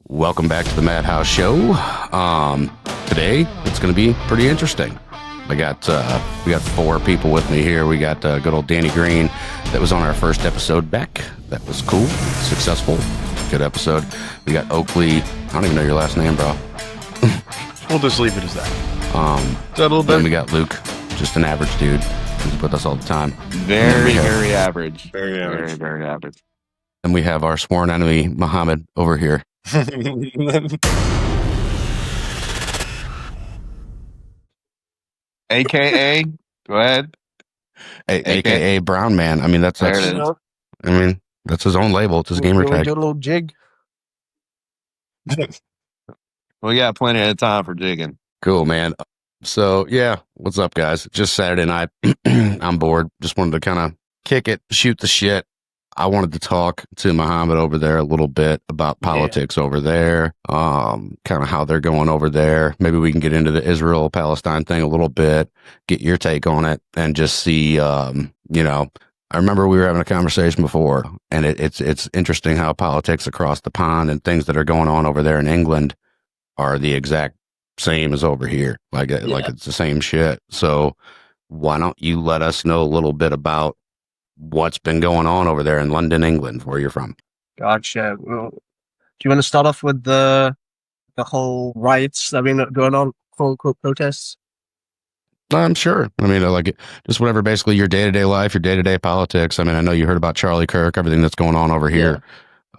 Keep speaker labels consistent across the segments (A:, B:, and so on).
A: Welcome back to the Madhouse Show. Today it's going to be pretty interesting. We got four people with me here. We got good old Danny Green that was on our first episode back. That was cool, successful, good episode. We got Oakley. I don't even know your last name, bro.
B: We'll just leave it as that.
A: Is that a little bit? Then we got Luke, just an average dude. He's with us all the time.
B: Very average.
C: Very average.
B: Very average.
A: And we have our sworn enemy, Muhammad, over here.
B: AKA, go ahead.
A: AKA Brown Man. I mean, that's his own label. It's his gamer tag.
C: Do a little jig.
B: We got plenty of time for jigging.
A: Cool, man. So, yeah, what's up, guys? Just Saturday night. I'm bored. Just wanted to kind of kick it, shoot the shit. I wanted to talk to Muhammad over there a little bit about politics over there, kind of how they're going over there. Maybe we can get into the Israel-Palestine thing a little bit, get your take on it, and just see, I remember we were having a conversation before, and it's interesting how politics across the pond and things that are going on over there in England are the exact same as over here. Like it's the same shit. So why don't you let us know a little bit about what's been going on over there in London, England, where you're from?
C: Gotcha. Well, do you want to start off with the whole riots that have been going on, quote unquote protests?
A: I'm sure. I mean, just whatever, basically your day-to-day life, your day-to-day politics. I mean, I know you heard about Charlie Kirk, everything that's going on over here.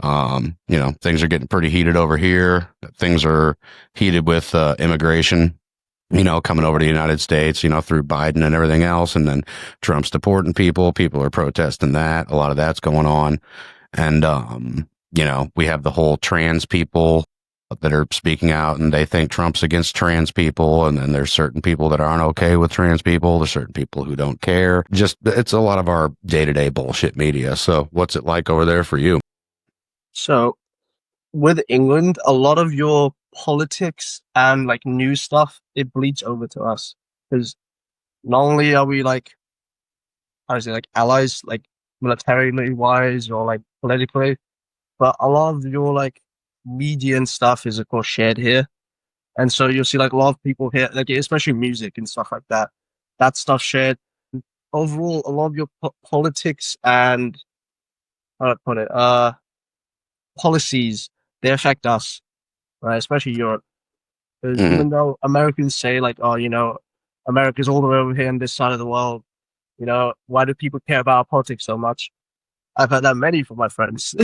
A: Things are getting pretty heated over here. Things are heated with immigration, coming over to the United States, through Biden and everything else. And then Trump's deporting people. People are protesting that. A lot of that's going on. And, we have the whole trans people that are speaking out, and they think Trump's against trans people. And then there's certain people that aren't okay with trans people. There's certain people who don't care. It's a lot of our day-to-day bullshit media. So what's it like over there for you?
C: So with England, a lot of your politics and like news stuff, it bleeds over to us, because not only are we allies, like militarily wise or like politically, but a lot of your like media and stuff is of course shared here. And so you'll see like a lot of people here, like especially music and stuff like that, that stuff shared. Overall, a lot of your politics and how do I put it, policies, they affect us, right? Especially Europe. Because even though Americans say like, America's all the way over here on this side of the world, why do people care about our politics so much? I've heard that many from my friends,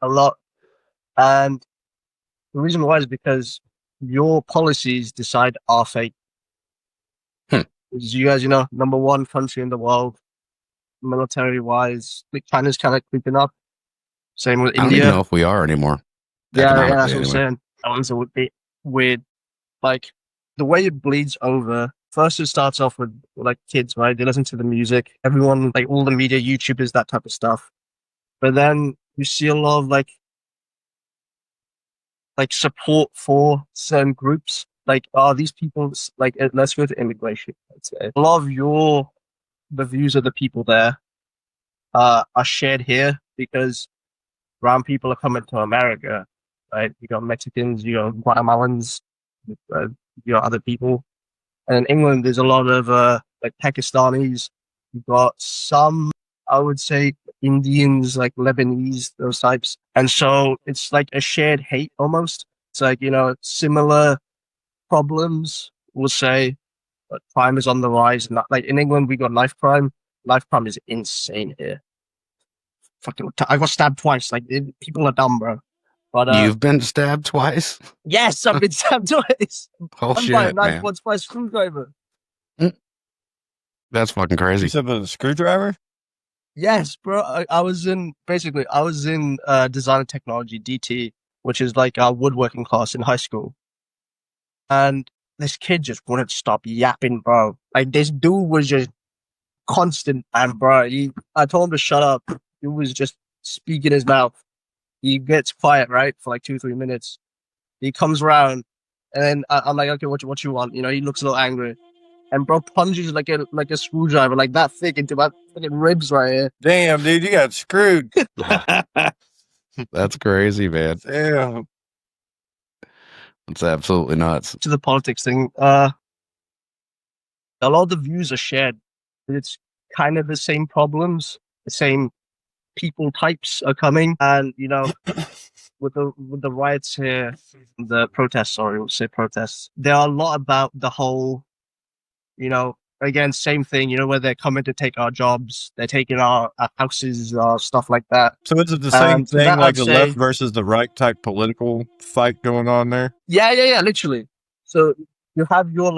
C: a lot. And the reason why is because your policies decide our fate. As you guys, number one country in the world, military-wise, like China's kind of creeping up. Same with India.
A: I don't even know if we are anymore.
C: Yeah, that's what I'm saying. That one's a bit weird. Like, the way it bleeds over, first it starts off with, like, kids, right? They listen to the music. Everyone, like, all the media, YouTubers, that type of stuff. But then you see a lot of, like support for certain groups. Like, these people, like, let's go to immigration, I'd say. A lot of the views of the people there are shared here because brown people are coming to America, right? You got Mexicans, you got Guatemalans, you got other people. And in England, there's a lot of like Pakistanis. You've got some, I would say, Indians, like Lebanese, those types. And so it's like a shared hate almost. It's like, similar problems, we'll say, but crime is on the rise. Not like in England, we got knife crime. Knife crime is insane here. I got stabbed twice. Like, people are dumb, bro. But
A: you've been stabbed twice?
C: Yes, I've been stabbed twice.
A: Oh shit,
C: by a knife
A: man.
C: once by a screwdriver.
A: That's fucking crazy.
B: You said with a screwdriver?
C: Yes, bro. I was in design and technology, DT, which is like our woodworking class in high school. And this kid just wouldn't stop yapping, bro. Like, this dude was just constant, and bro, I told him to shut up. He was just speaking his mouth. He gets quiet, right, for like 2-3 minutes. He comes around, and then I'm like, okay, what you want? He looks a little angry, and bro plunges like a screwdriver, like that thick, into my fucking ribs right here.
B: Damn, dude, you got screwed.
A: That's crazy, man.
B: Damn.
A: It's absolutely nuts.
C: To the politics thing, a lot of the views are shared. It's kind of the same problems, the same people types are coming, and with the riots here, the protests. Sorry, we'll say protests. There are a lot about the whole, again, same thing. Where they're coming to take our jobs, they're taking our houses, stuff like that.
B: So is it the same thing,
C: that
B: like
C: I'd
B: the
C: say-
B: left versus the right type political fight going on there?
C: Yeah, literally. So you have your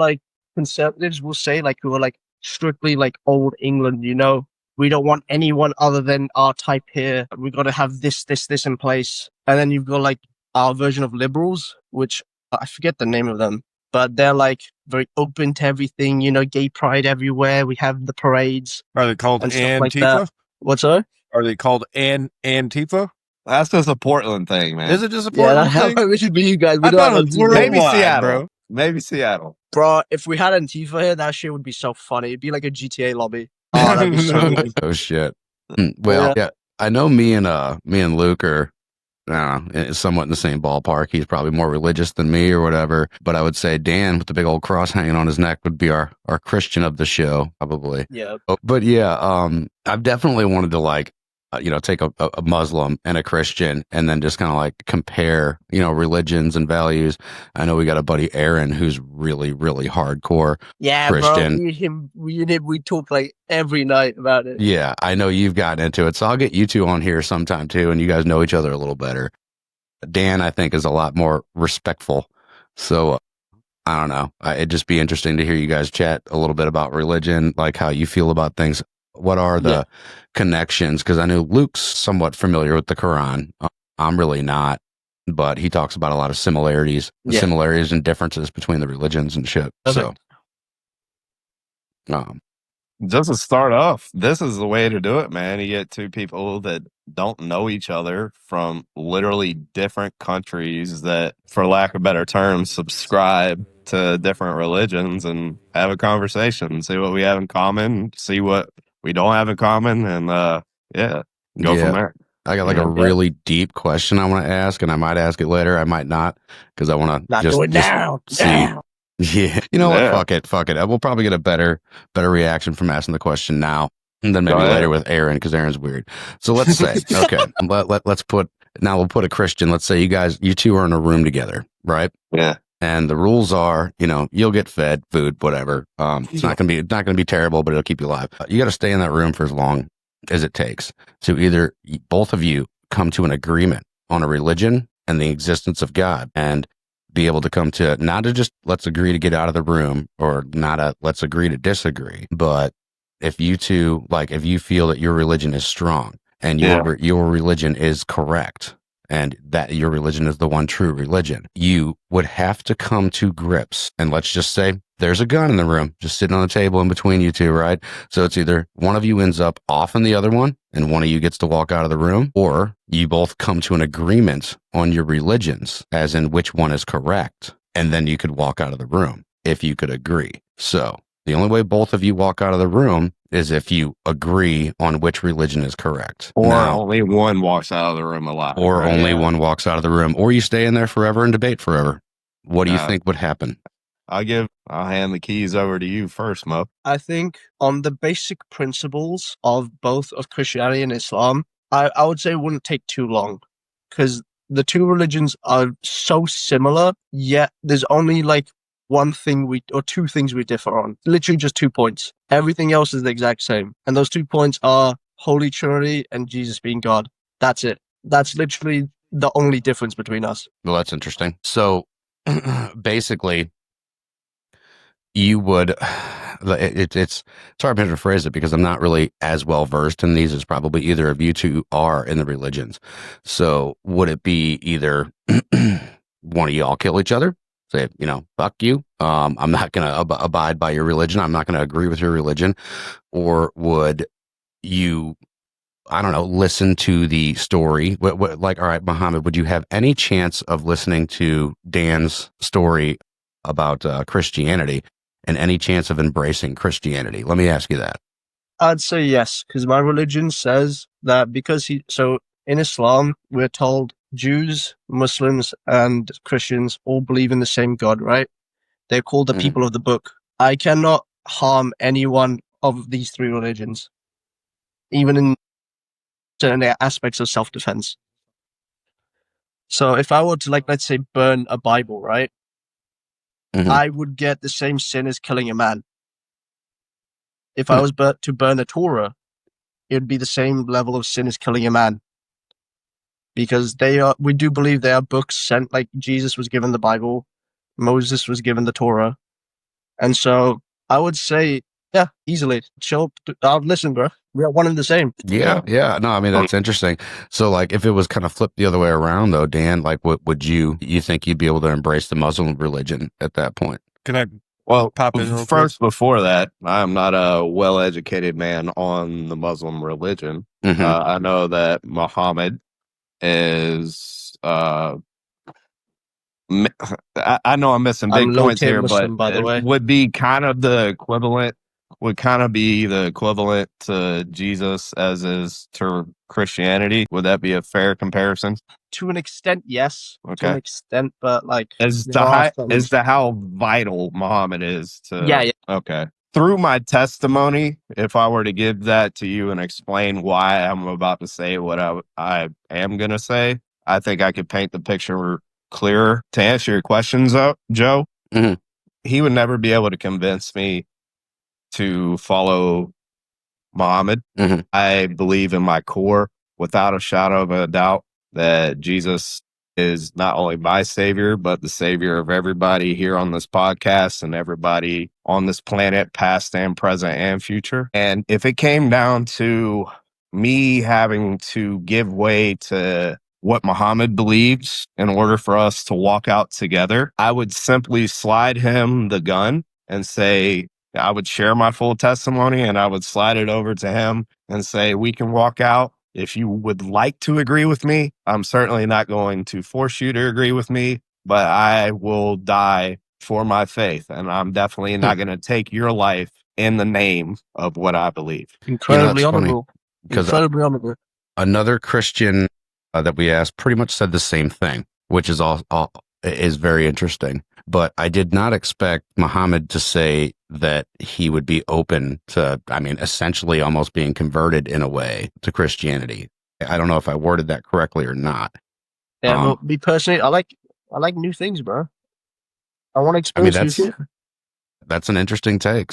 C: conservatives will say who are strictly old England, we don't want anyone other than our type here. We got to have this in place. And then you've got our version of liberals, which I forget the name of them, but they're very open to everything, gay pride everywhere. We have the parades.
B: Are they called
C: and stuff
B: Antifa?
C: like that. What's that?
B: Are they called Antifa? That's just a Portland thing, man. Is it just a Portland thing?
C: It should be you guys.
B: I thought it was
C: Maybe
B: worldwide,
C: Seattle,
B: bro. Maybe Seattle.
C: Bro, if we had Antifa here, that shit would be so funny. It'd be like a GTA lobby. Oh, that'd be so good.
A: Oh shit. Well, yeah, I know me and Luke are somewhat in the same ballpark. He's probably more religious than me or whatever. But I would say Dan with the big old cross hanging on his neck would be our Christian of the show, probably.
C: Yeah.
A: But yeah, I've definitely wanted to take a Muslim and a Christian and then just kind of compare, religions and values. I know we got a buddy, Aaron, who's really, really hardcore Christian.
C: Bro, we talk every night about it.
A: Yeah, I know you've gotten into it. So I'll get you two on here sometime too, and you guys know each other a little better. Dan, I think, is a lot more respectful. So I don't know. It'd just be interesting to hear you guys chat a little bit about religion, like how you feel about things. What are the connections? Because I know Luke's somewhat familiar with the Quran. I'm really not, but he talks about a lot of similarities and differences between the religions and shit.
C: Okay.
A: So,
B: just to start off, this is the way to do it, man. You get two people that don't know each other from literally different countries that, for lack of better terms, subscribe to different religions and have a conversation, see what we have in common, see what we don't have in common, and go from there.
A: I got a really deep question I want to ask, and I might ask it later. I might not, because I want to
C: do it now.
A: See. Yeah, you know what? Fuck it. We'll probably get a better reaction from asking the question now, and then maybe later with Aaron, because Aaron's weird. So let's say, okay, we'll put a Christian. Let's say you two are in a room together, right?
B: Yeah.
A: And the rules are, you'll get fed food, whatever. It's not gonna be terrible, but it'll keep you alive. You got to stay in that room for as long as it takes to either both of you come to an agreement on a religion and the existence of God, and be able to come to not to just let's agree to get out of the room, or not a let's agree to disagree, but if you two if you feel that your religion is strong and your religion is correct, and that your religion is the one true religion, you would have to come to grips. And let's just say there's a gun in the room, just sitting on the table in between you two, right? So it's either one of you ends up off in the other one, and one of you gets to walk out of the room, or you both come to an agreement on your religions, as in which one is correct, and then you could walk out of the room if you could agree. So the only way both of you walk out of the room is if you agree on which religion is correct.
B: Or only one walks out of the room alive.
A: Or only one walks out of the room. Or you stay in there forever and debate forever. What do you think would happen?
B: I'll hand the keys over to you first, Mo.
C: I think on the basic principles of both of Christianity and Islam, I would say it wouldn't take too long, because the two religions are so similar, yet there's only one thing or two things we differ on. Literally just 2 points. Everything else is the exact same. And those 2 points are Holy Trinity and Jesus being God. That's it. That's literally the only difference between us.
A: Well, that's interesting. So basically, you would, it's hard for me to phrase it because I'm not really as well versed in these as probably either of you two are in the religions. So would it be either one of y'all kill each other? Say, fuck you. I'm not going to abide by your religion. I'm not going to agree with your religion. Or would you, I don't know, listen to the story? All right, Muhammad, would you have any chance of listening to Dan's story about Christianity and any chance of embracing Christianity? Let me ask you that.
C: I'd say yes, because my religion says that so in Islam, we're told Jews, Muslims, and Christians all believe in the same God, right? They're called the
A: Mhm.
C: people of the book. I cannot harm any one of these three religions, even in certain aspects of self-defense. So if I were to, like, let's say, burn a Bible, right?
A: Mhm.
C: I would get the same sin as killing a man. If I was to burn a Torah, it would be the same level of sin as killing a man. Because we do believe they are books sent, like Jesus was given the Bible, Moses was given the Torah. And so I would say, yeah, easily. I'll listen, bro. We are one and the same.
A: Yeah. No, I mean, that's interesting. So, like, if it was kind of flipped the other way around, though, Dan, like, what would you think you'd be able to embrace the Muslim religion at that point?
D: Can I
B: Well,
D: pop in real quick?
B: first, before that, I'm not a well-educated man on the Muslim religion.
A: Mhm.
B: I know that Muhammad is. I know I'm missing big points
C: low-tier
B: here,
C: Muslim,
B: but
C: by the way.
B: it would be kind of the equivalent. Would kind of be the equivalent to Jesus as is to Christianity. Would that be a fair comparison?
C: To an extent, yes. To
B: Okay.
C: an extent, but like
B: As
C: there are
B: to how vital Muhammad is to.
C: Yeah.
B: Okay. Through my testimony, if I were to give that to you and explain why I'm about to say what I am going to say, I think I could paint the picture clearer. To answer your questions, Joe,
A: Mhm.
B: he would never be able to convince me to follow Muhammad.
A: Mhm.
B: I believe in my core, without a shadow of a doubt, that Jesus is not only my savior, but the savior of everybody here on this podcast and everybody on this planet, past and present and future. And if it came down to me having to give way to what Muhammad believes in order for us to walk out together, I would simply slide him the gun and say, I would share my full testimony and I would slide it over to him and say, we can walk out. If you would like to agree with me, I'm certainly not going to force you to agree with me, but I will die for my faith. And I'm definitely not going to take your life in the name of what I believe.
C: Incredibly
A: that's funny,
C: honorable.
A: 'cause
C: Incredibly honorable.
A: another Christian that we asked pretty much said the same thing, which is is very interesting. But I did not expect Muhammad to say that he would be open to, I mean, essentially almost being converted in a way to Christianity. I don't know if I worded that correctly or not.
C: Yeah, well, me personally, I like new things, bro. I want to
A: I mean,
C: experience new shit.
A: that's an interesting take.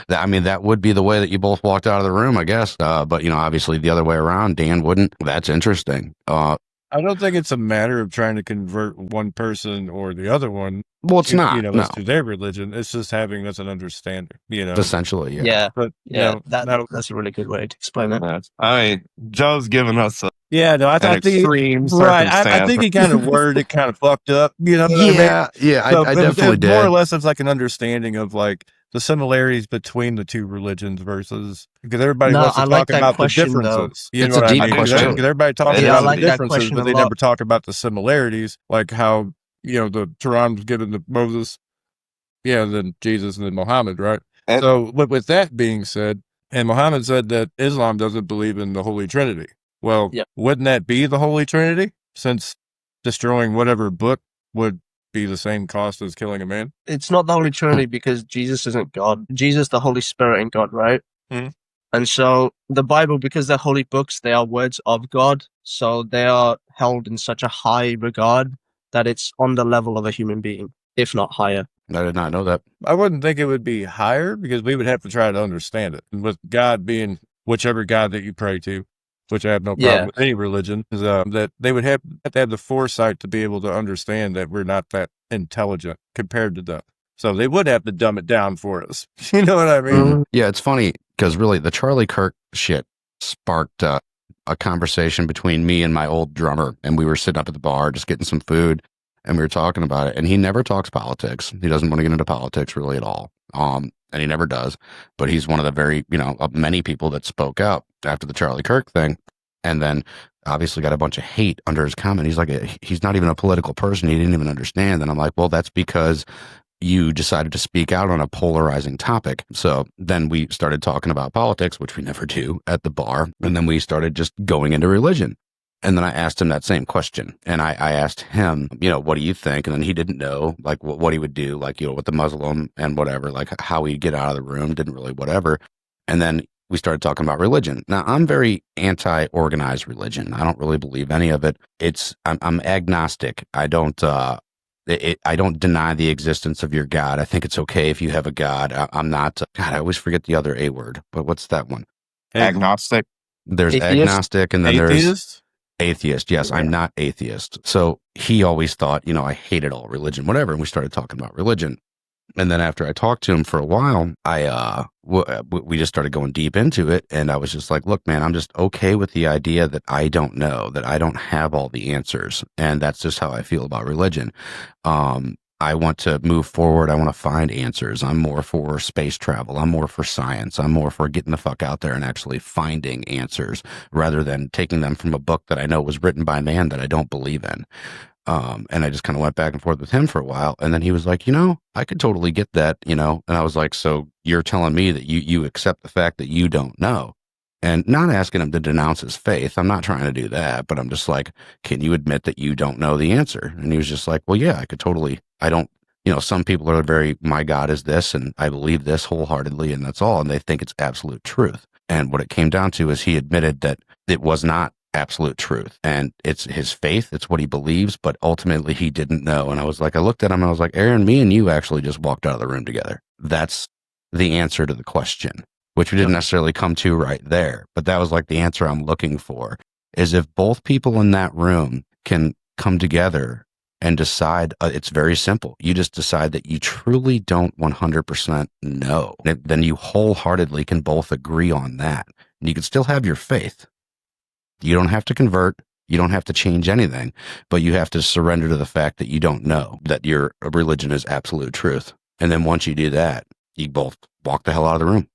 A: I mean, that would be the way that you both walked out of the room, I guess. But, you know, obviously the other way around, Dan wouldn't. That's interesting.
D: I don't think it's a matter of trying to convert one person or the other one.
A: Well, it's not. No.
D: To their religion. It's just having us an understanding,
A: Essentially, yeah.
C: Yeah.
D: But,
C: that's a really good way to explain that.
B: I mean, Joe's given us
D: I think
B: extreme
D: right. I
B: circumstance.
D: think he kind of worded it kind of fucked up. You know what I mean?
A: Yeah,
D: So,
A: I definitely did.
D: More or less, it's like an understanding of like the similarities between the two religions versus because everybody wants to
C: I
D: talk
C: like that
D: about
C: question,
D: the differences.
C: though.
D: You
A: It's
D: know
A: a
D: what
A: deep
D: I mean?
A: question.
D: Because everybody talks
B: Yeah,
D: about
B: I like
D: the
C: that
D: differences,
C: question
D: but
C: a
D: they
C: lot.
D: never talk about the similarities, like how the Quran was given to Moses, then Jesus and then Muhammad, right?
B: And-
D: So with that being said, and Muhammad said that Islam doesn't believe in the Holy Trinity. Well,
C: Yep.
D: wouldn't that be the Holy Trinity? Since destroying whatever book would be the same cost as killing a man?
C: It's not the Holy Trinity because Jesus isn't God. Jesus, the Holy Spirit, and God, right?
D: Mhm.
C: And so the Bible, because they're holy books, they are words of God. So they are held in such a high regard that it's on the level of a human being, if not higher.
A: I did not know that.
D: I wouldn't think it would be higher because we would have to try to understand it. And with God being whichever God that you pray to, which I have no problem with any religion, is that they would have to have the foresight to be able to understand that we're not that intelligent compared to them. So they would have to dumb it down for us. You know what I mean?
A: Yeah, it's funny because really the Charlie Kirk shit sparked a conversation between me and my old drummer, and we were sitting up at the bar just getting some food, and we were talking about it. And he never talks politics. He doesn't want to get into politics really at all. And he never does. But he's one of the very, many people that spoke out after the Charlie Kirk thing, and then obviously got a bunch of hate under his comment. He's like, he's not even a political person. He didn't even understand. And I'm like, well, that's because you decided to speak out on a polarizing topic. So then we started talking about politics, which we never do at the bar. And then we started just going into religion. And then I asked him that same question. And I asked him, what do you think? And then he didn't know, like, what he would do, like, with the Muslim and whatever, like how he'd get out of the room, didn't really whatever. And then we started talking about religion. Now, I'm very anti-organized religion. I don't really believe any of it. I'm agnostic. I don't deny the existence of your God. I think it's okay if you have a God. I'm not, God, I always forget the other A word, but what's that one?
B: Agnostic.
A: There's
C: Atheist?
A: agnostic, and then there's
D: Atheist?
A: atheist. Yes, I'm not atheist. So he always thought, I hated all religion, whatever. And we started talking about religion. And then after I talked to him for a while, we just started going deep into it. And I was just like, look, man, I'm just okay with the idea that I don't know, that I don't have all the answers. And that's just how I feel about religion. I want to move forward. I want to find answers. I'm more for space travel. I'm more for science. I'm more for getting the fuck out there and actually finding answers rather than taking them from a book that I know was written by a man that I don't believe in. And I just kind of went back and forth with him for a while. And then he was like, I could totally get that, and I was like, so you're telling me that you accept the fact that you don't know, and not asking him to denounce his faith. I'm not trying to do that, but I'm just like, can you admit that you don't know the answer? And he was just like, well, yeah, I could totally, I don't, some people are very, my God is this, and I believe this wholeheartedly, and that's all. And they think it's absolute truth. And what it came down to is he admitted that it was not absolute truth, and it's his faith, it's what he believes, but ultimately he didn't know. And I was like, I looked at him and I was like, Aaron, me and you actually just walked out of the room together. That's the answer to the question, which we didn't necessarily come to right there, but that was like the answer I'm looking for, is if both people in that room can come together and decide, it's very simple. You just decide that you truly don't 100% know. Then you wholeheartedly can both agree on that. And you can still have your faith. You don't have to convert. You don't have to change anything, but you have to surrender to the fact that you don't know, that your religion is absolute truth. And then once you do that, you both walk the hell out of the room.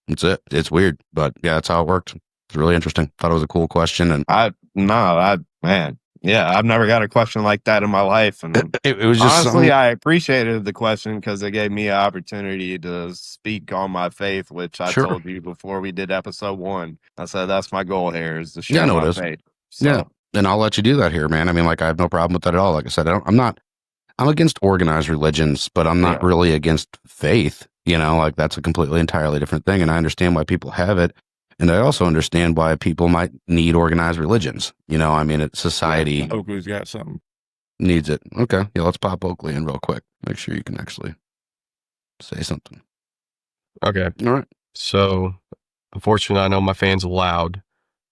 A: That's it. It's weird, but yeah, that's how it worked. It's really interesting. Thought it was a cool question. And
B: I've never got a question like that in my life. And
A: it was just
B: honestly, I appreciated the question because it gave me an opportunity to speak on my faith, which I
A: Sure.
B: told you before we did episode 1. I said, that's my goal here, is to share my faith. So,
A: yeah. And I'll let you do that here, man. I mean, like, I have no problem with that at all. Like I said, I'm against organized religions, but I'm not really against faith. Like, that's a completely entirely different thing. And I understand why people have it. And I also understand why people might need organized religions. I mean, society
D: Oakley's got something.
A: Needs it. Okay. Yeah, let's pop Oakley in real quick. Make sure you can actually say something.
E: Okay.
A: All right.
E: So, unfortunately, I know my fans are loud.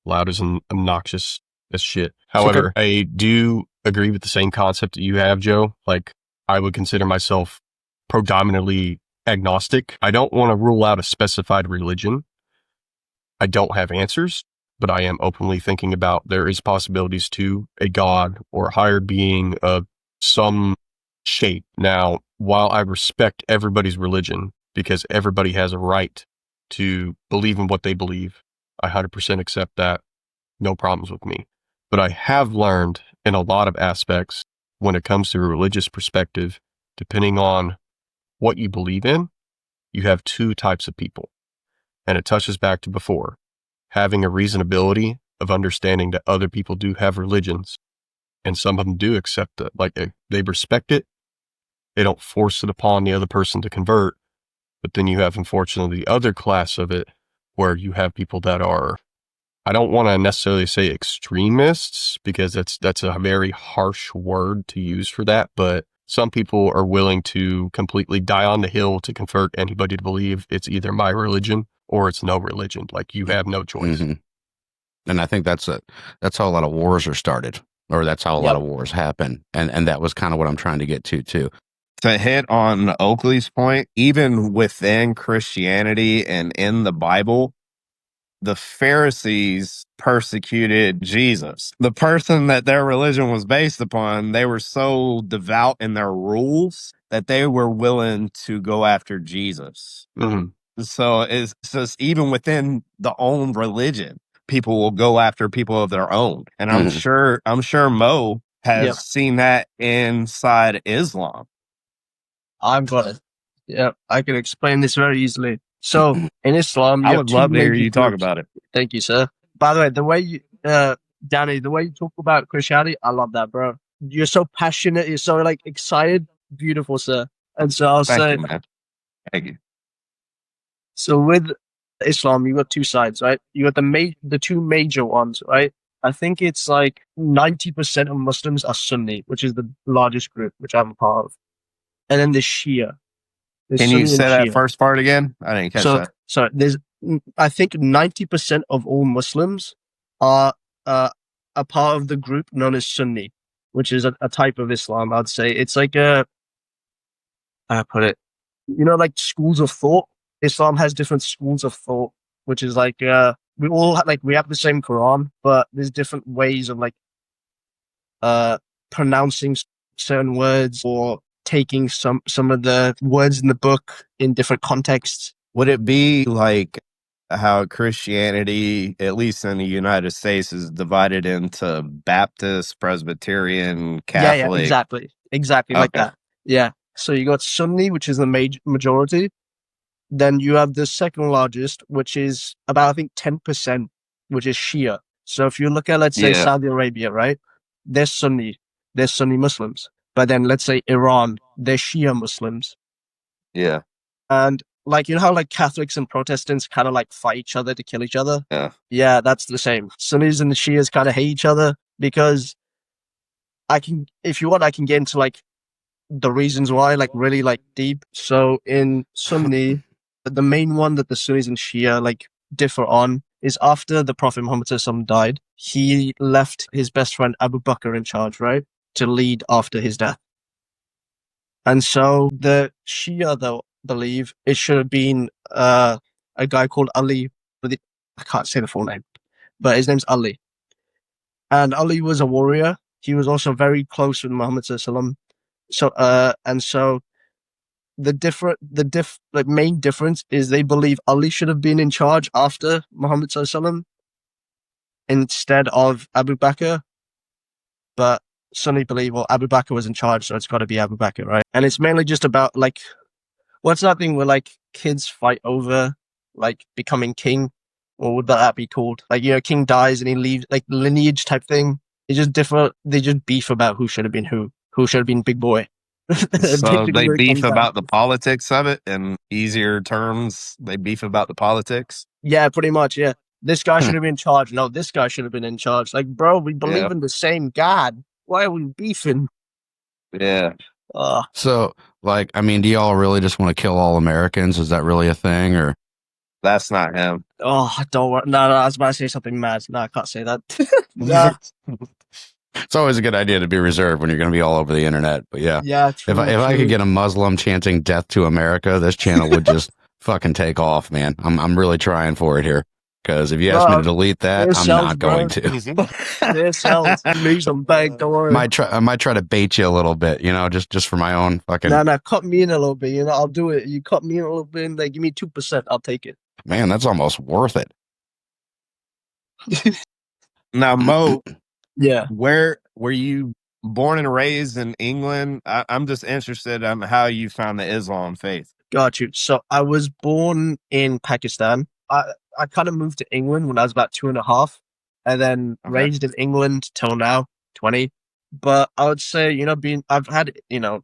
E: Loud is obnoxious as shit. However, I do agree with the same concept that you have, Joe. Like, I would consider myself predominantly agnostic. I don't want to rule out a specified religion. I don't have answers, but I am openly thinking about there is possibilities to a God or a higher being of some shape. Now, while I respect everybody's religion, because everybody has a right to believe in what they believe, I 100% accept that. No problems with me. But I have learned in a lot of aspects when it comes to a religious perspective, depending on what you believe in, you have two types of people. And it touches back to before, having a reasonability of understanding that other people do have religions, and some of them do accept it. Like they respect it. They don't force it upon the other person to convert. But then you have, unfortunately, the other class of it where you have people that are, I don't want to necessarily say extremists, because that's a very harsh word to use for that. But some people are willing to completely die on the hill to convert anybody to believe it's either my religion or it's no religion. Like, you have no choice.
A: Mm-hmm. And I think that's how a lot of wars are started, or that's how a lot of wars happen. And that was kind of what I'm trying to get to too.
B: To hit on Oakley's point, even within Christianity and in the Bible, the Pharisees persecuted Jesus. The person that their religion was based upon, they were so devout in their rules that they were willing to go after Jesus.
E: Mm-hmm.
B: So it's just, even within the own religion, people will go after people of their own. And I'm sure Mo has seen that inside Islam.
C: I've got it. Yeah, I can explain this very easily. So in Islam,
B: I would love to hear you talk about it.
C: Thank you, sir. By the way, the way Danny, the way you talk about Christianity, I love that, bro. You're so passionate. You're so like excited. Beautiful, sir. And so I'll
B: Thank
C: say,
B: you, man. Thank you.
C: so with Islam, you got two sides, right? You got the two major ones, right? I think it's like 90% of Muslims are Sunni, which is the largest group, which I'm a part of. And then there's Shia. There's
B: Can you
C: Sunni and
B: say that
C: Shia.
B: first part again? I didn't catch that.
C: So there's, I think 90% of all Muslims are a part of the group known as Sunni, which is a type of Islam. I'd say it's like I put it, like schools of thought. Islam has different schools of thought, which is like we all we have the same Quran, but there's different ways of like pronouncing certain words or taking some of the words in the book in different contexts.
B: Would it be like how Christianity, at least in the United States, is divided into Baptist, Presbyterian, Catholic?
C: Yeah, exactly like that. Yeah. So you got Sunni, which is the majority. Then you have the second largest, which is about, I think, 10%, which is Shia. So if you look at, let's say, Saudi Arabia, right? They're Sunni Muslims. But then let's say Iran, they're Shia Muslims.
B: Yeah.
C: And like, you know how like Catholics and Protestants kind of like fight each other to kill each other?
B: Yeah.
C: Yeah, that's the same. Sunnis and the Shias kind of hate each other because if you want, I can get into like the reasons why, like really like deep. So in Sunni, the main one that the Sunnis and Shia like differ on is after the Prophet Muhammad died, he left his best friend Abu Bakr in charge, right? To lead after his death. And so the Shia, though, believe it should have been a guy called Ali. I can't say the full name, but his name's Ali. And Ali was a warrior. He was also very close with Muhammad sallallahu. So the main difference is they believe Ali should have been in charge after Muhammad sallallahu instead of Abu Bakr. But Sunni believe, well, Abu Bakr was in charge, so it's got to be Abu Bakr, right? And it's mainly just about like, what's that thing where like kids fight over like becoming king? Or would that be called? Like, king dies and he leaves, like lineage type thing. It's just different. They just beef about who should have been who should have been big boy.
B: So they beef about the politics of it. In easier terms, they beef about the politics.
C: Yeah, pretty much. Yeah, this guy should have been in charge. No, this guy should have been in charge. Like, bro, we believe in the same God. Why are we beefing?
B: Yeah.
A: So, like, I mean, do y'all really just want to kill all Americans? Is that really a thing, or?
B: That's not him.
C: Oh, don't worry. No, I was about to say something mad. No, I can't say that. No.
A: It's always a good idea to be reserved when you're going to be all over the internet. But yeah,
C: true,
A: if I could get a Muslim chanting "Death to America," this channel would just fucking take off, man. I'm really trying for it here, because if you ask me to delete that, I'm not going to.
C: Leave them back. Don't worry.
A: I might try to bait you a little bit, just for my own fucking.
C: No, cut me in a little bit. I'll do it. You cut me in a little bit, and give me 2%. I'll take it.
A: Man, that's almost worth it.
B: Now, Mo.
C: Yeah.
B: Where were you born and raised in England? I'm just interested in how you found the Islam faith.
C: Got you. So I was born in Pakistan. I kind of moved to England when I was about 2.5, and then raised in England till now, 20. But I would say, I've had,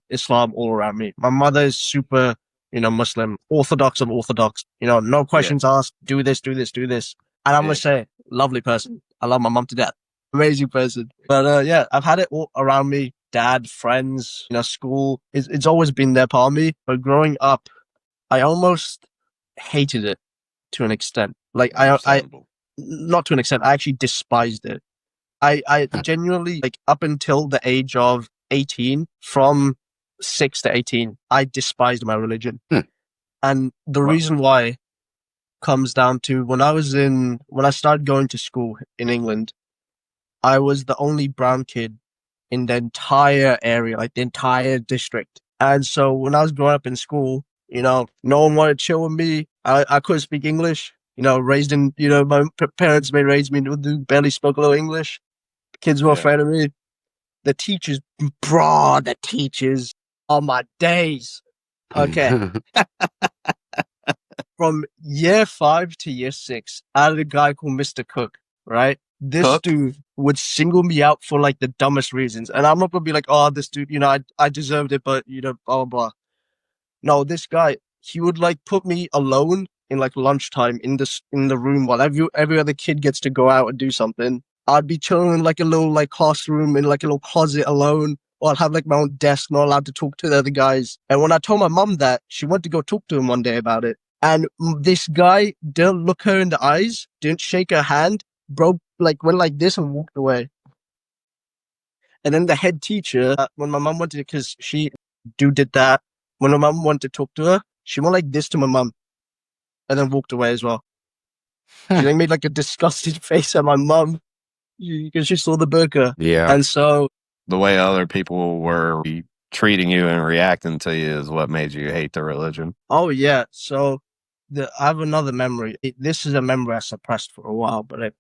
C: Islam all around me. My mother is super, Muslim, Orthodox of Orthodox, no questions asked, do this. And I'm going to say, lovely person. I love my mom to death. Amazing person. But I've had it all around me. Dad, friends, school. It's always been there part of me. But growing up, I almost hated it to an extent. Like I not to an extent, I actually despised it. I genuinely, like, up until the age of 18, from 6 to 18, I despised my religion. And the reason why comes down to when I started going to school in England, I was the only brown kid in the entire area, like the entire district. And so when I was growing up in school, no one wanted to chill with me. I couldn't speak English. Raised in, my parents raised me to barely spoke a little English. Kids were afraid of me. The teachers on my days. Okay. From year 5 to year 6, I had a guy called Mr. Cook, right? this
B: Cook?
C: dude would single me out for like the dumbest reasons. And I'm not going to be like, oh, this dude, I deserved it, but, blah, blah, blah. No, this guy, he would like put me alone in like lunchtime in the room while every other kid gets to go out and do something. I'd be chilling in like a little like classroom in like a little closet alone, or I'd have like my own desk, not allowed to talk to the other guys. And when I told my mom that, she went to go talk to him one day about it. And this guy didn't look her in the eyes, didn't shake her hand, bro, like went like this and walked away. And then the head teacher, when my mom went to, because dude did that, when my mom wanted to talk to her, she went like this to my mom and then walked away as well. She like made like a disgusted face at my mom because she saw the burqa.
A: Yeah.
C: And so
B: The way other people were treating you and reacting to you is what made you hate the religion.
C: oh yeah, so I have another memory. This is a memory I suppressed for a while, but it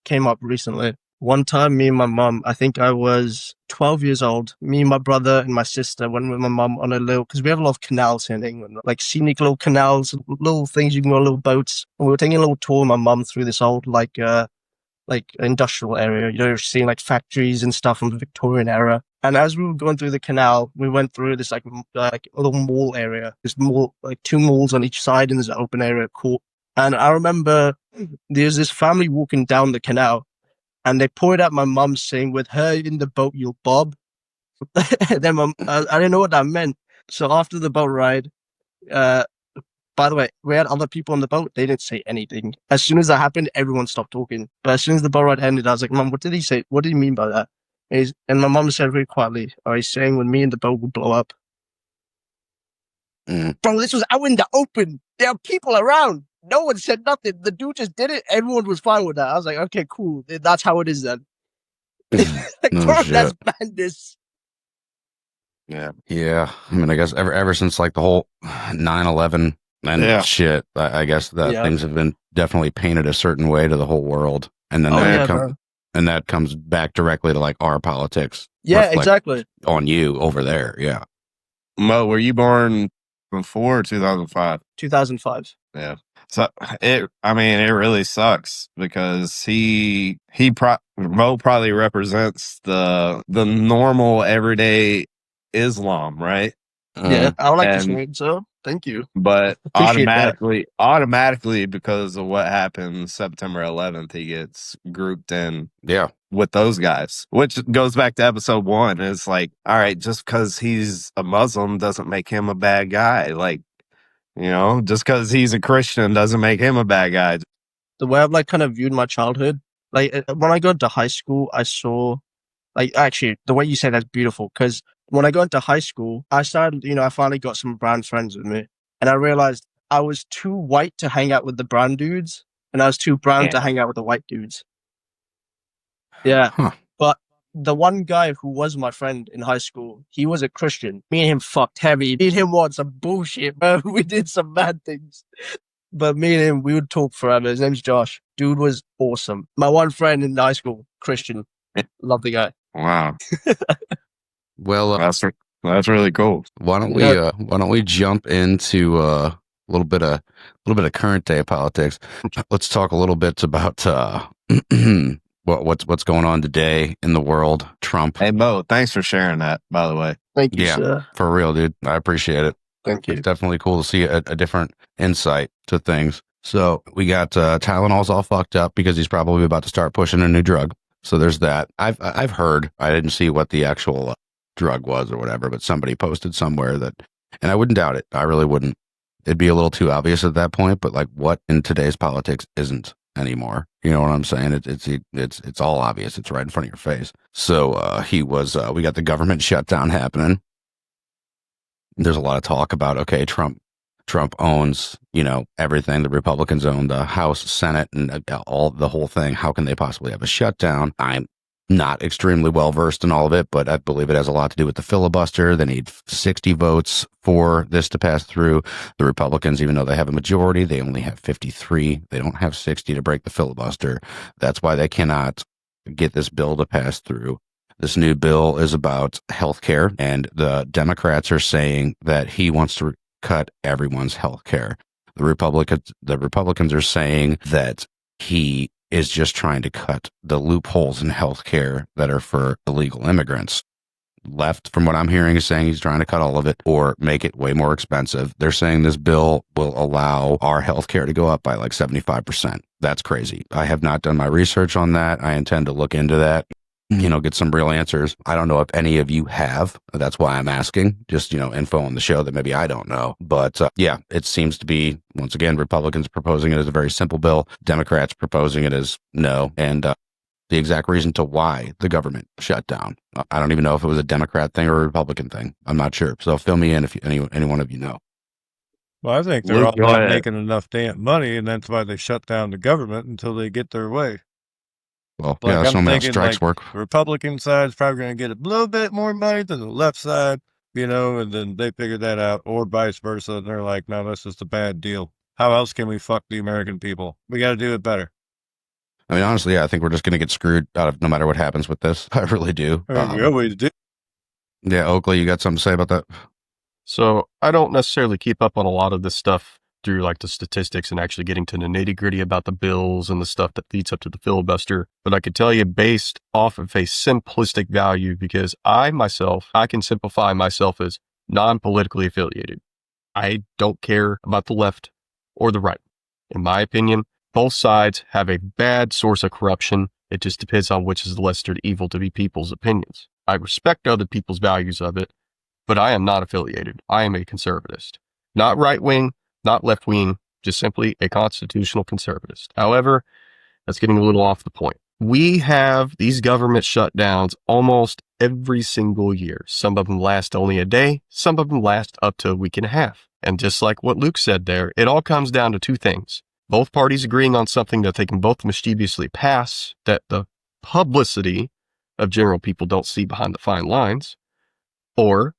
C: came up recently. One time, me and my mom, I think I was 12 years old. Me, my brother, and my sister went with my mom on a little, because we have a lot of canals here in England, like scenic little canals, little things you can go on, little boats. And we were taking a little tour with my mom through this old, like industrial area. You're seeing like factories and stuff from the Victorian era. And as we were going through the canal, we went through this like a little mall area. There's mall, like 2 malls on each side, and there's an open area court. And I remember there's this family walking down the canal, and they pointed at my mum saying, "With her in the boat, you'll bob." Then I didn't know what that meant. So after the boat ride, by the way, we had other people on the boat. They didn't say anything. As soon as that happened, everyone stopped talking. But as soon as the boat ride ended, I was like, "Mum, what did he say? What did he mean by that?" And my mum said very quietly, "Oh, he's saying when me and the boat will blow up." Bro, this was out in the open. There are people around. No one said nothing. The dude just did it. Everyone was fine with that. I was like, okay, cool. That's how it is then. Like,
A: No
C: bro,
A: shit.
C: that's madness.
B: Yeah.
A: Yeah. I mean, I guess ever since like the whole 9/11 and
B: Yeah.
A: shit, I guess that
C: Yeah.
A: things have been definitely painted a certain way to the whole world. And then
C: Oh,
A: that
C: yeah, bro.
A: and that comes back directly to like our politics.
C: Yeah,
A: reflect
C: exactly.
A: On you over there. Yeah.
B: Mo, were you born before or 2005?
C: 2005.
B: Yeah. So it really sucks because Mo probably represents the normal everyday Islam, right?
C: Yeah, I would like to
B: And-
C: say it, so thank you.
B: But
C: Appreciate that.
B: automatically because of what happened September 11th, he gets grouped in
A: Yeah.
B: with those guys, which goes back to episode 1. It's like, all right, just because he's a Muslim doesn't make him a bad guy. Like, just because he's a Christian doesn't make him a bad guy.
C: The way I've like kind of viewed my childhood, like when I got into high school, I saw, like, actually the way you say that's beautiful, because when I got into high school, I started, I finally got some brown friends with me, and I realized I was too white to hang out with the brown dudes, and I was too brown to
B: Yeah.
C: hang out with the white dudes. Yeah.
A: Huh.
C: But the one guy who was my friend in high school, he was a Christian. Me and him fucked heavy. Me and him on some bullshit, bro. We did some bad things. But me and him, we would talk forever. His name's Josh. Dude was awesome. My one friend in high school, Christian. Love the guy.
B: Wow.
A: Well,
B: That's really cool.
A: why don't we jump into a little bit of current day politics? Let's talk a little bit about what's going on today in the world. Trump.
B: Hey, Mo, thanks for sharing that, by the way.
C: Thank you,
A: Yeah.
C: sir.
A: For real, dude. I appreciate it.
C: Thank you.
A: It's definitely cool to see a different insight to things. So we got Tylenol's all fucked up because he's probably about to start pushing a new drug. So there's that. I've heard. I didn't see what the actual drug was or whatever, but somebody posted somewhere that, and I wouldn't doubt it. I really wouldn't. It'd be a little too obvious at that point. But like, what in today's politics isn't anymore? You know what I'm saying? It's all obvious. It's right in front of your face. So we got the government shutdown happening. There's a lot of talk about, okay, Trump owns, everything. The Republicans own the House, Senate, and the whole thing. How can they possibly have a shutdown? I'm not extremely well versed in all of it, but I believe it has a lot to do with the filibuster. They need 60 votes for this to pass through. The Republicans, even though they have a majority, they only have 53. They don't have 60 to break the filibuster. That's why they cannot get this bill to pass through. This new bill is about health care, and the Democrats are saying that he wants to cut everyone's health care. The Republicans are saying that he is just trying to cut the loopholes in healthcare that are for illegal immigrants. Left, from what I'm hearing, is saying he's trying to cut all of it or make it way more expensive. They're saying this bill will allow our healthcare to go up by like 75%. That's crazy. I have not done my research on that. I intend to look into that, get some real answers. I don't know if any of you have. That's why I'm asking. Just, info on the show that maybe I don't know. But yeah, it seems to be, once again, Republicans proposing it as a very simple bill. Democrats proposing it as no. And the exact reason to why the government shut down. I don't even know if it was a Democrat thing or a Republican thing. I'm not sure. So fill me in if any one of you know.
D: Well, I think they're
B: Luke,
D: all
B: go
D: not
B: ahead.
D: making enough damn money, and that's why they shut down the government until they get their way.
A: Well,
D: Like,
A: yeah, that's
D: I'm
A: normally how
D: thinking,
A: strikes work.
D: the Republican side's probably going to get a little bit more money than the left side, and then they figure that out, or vice versa. And they're like, no, that's just a bad deal. How else can we fuck the American people? We got to do it better.
A: I mean, honestly, I think we're just going to get screwed out of no matter what happens with this. I really do.
D: I mean, we always do.
A: Yeah, Oakley, you got something to say about that?
E: So I don't necessarily keep up on a lot of this stuff through like the statistics and actually getting to the nitty gritty about the bills and the stuff that leads up to the filibuster. But I could tell you based off of a simplistic value, because I can simplify myself as non-politically affiliated. I don't care about the left or the right. In my opinion, both sides have a bad source of corruption. It just depends on which is the lesser evil to be people's opinions. I respect other people's values of it, but I am not affiliated. I am a conservatist. Not right-wing, not left-wing, just simply a constitutional conservatist. However, that's getting a little off the point. We have these government shutdowns almost every single year. Some of them last only a day. Some of them last up to a week and a half. And just like what Luke said there, it all comes down to two things. Both parties agreeing on something that they can both mischievously pass, that the publicity of general people don't see behind the fine lines, or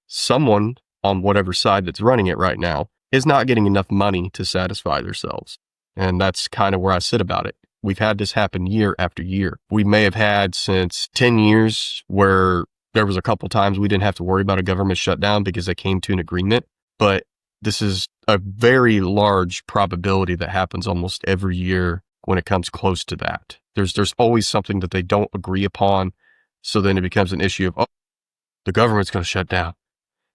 E: someone on whatever side that's running it right now is not getting enough money to satisfy themselves. And that's kind of where I sit about it. We've had this happen year after year. We may have had since 10 years where there was a couple times we didn't have to worry about a government shutdown because they came to an agreement. But this is a very large probability that happens almost every year when it comes close to that. There's always something that they don't agree upon. So then it becomes an issue of, oh, the government's going to shut down.